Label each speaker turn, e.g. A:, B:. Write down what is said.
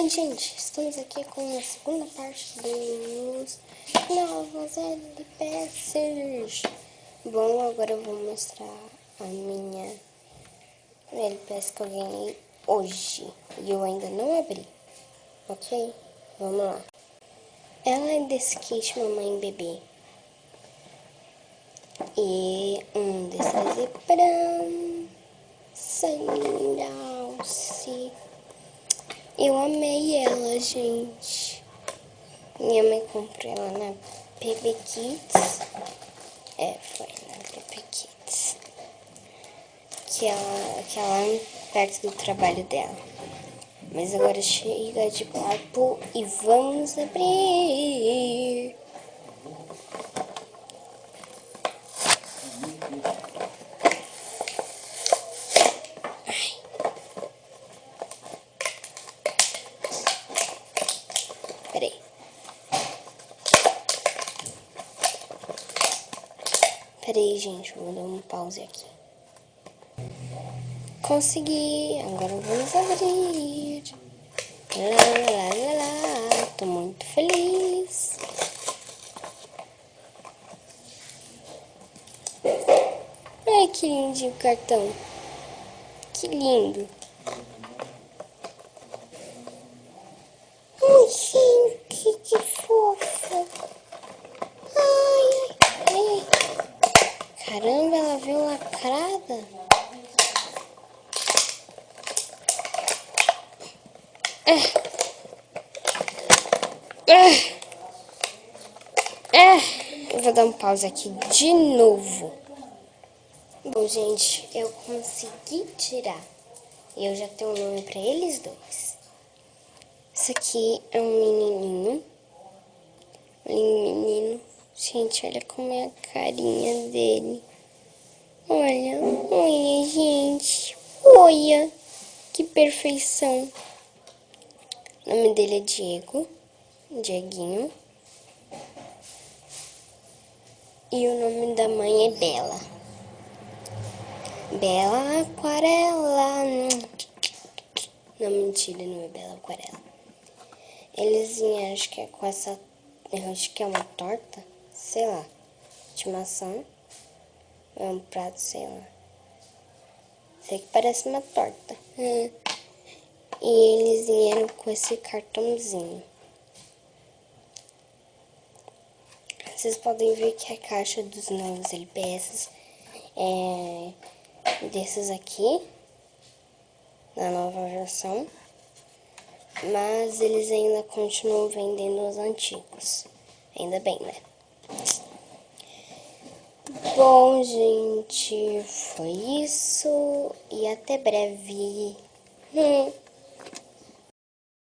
A: Oi, gente, estamos aqui com a segunda parte dos novos LPS. Bom, agora eu vou mostrar a minha LPS que eu ganhei hoje e eu ainda não abri, ok? Vamos lá. Ela é desse kit Mamãe e Bebê e um desse zebrão, Alce. Eu amei ela, gente. Minha mãe comprou ela na PB Kids. Foi na PB Kids. Que ela perto do trabalho dela. Mas agora chega de papo e vamos abrir. Peraí. Peraí, gente, vou dar um pause aqui. Consegui! Agora vamos abrir. Lá. Tô muito feliz. Ai, que lindinho o cartão. Que lindo. Ai, gente, que fofa. Ai. Caramba, ela veio lacrada. Eu vou dar um pause aqui de novo. Bom, gente, eu consegui tirar. E eu já tenho um nome pra eles dois. Esse aqui é um menininho. Menino. Gente, olha como é a carinha dele. Olha, gente. Olha, que perfeição. O nome dele é Dieguinho. E o nome da mãe é Bela. Bela Aquarela. Não, mentira, não é Bela Aquarela. Eles vieram, acho que é com essa... Eu acho que é uma torta, sei lá. De maçã. É um prato, sei lá. Sei que parece uma torta. E eles vieram com esse cartãozinho. Vocês podem ver que a caixa dos novos LPS é desses aqui, na nova versão. Mas eles ainda continuam vendendo os antigos. Ainda bem, né? Bom, gente, foi isso. E até breve.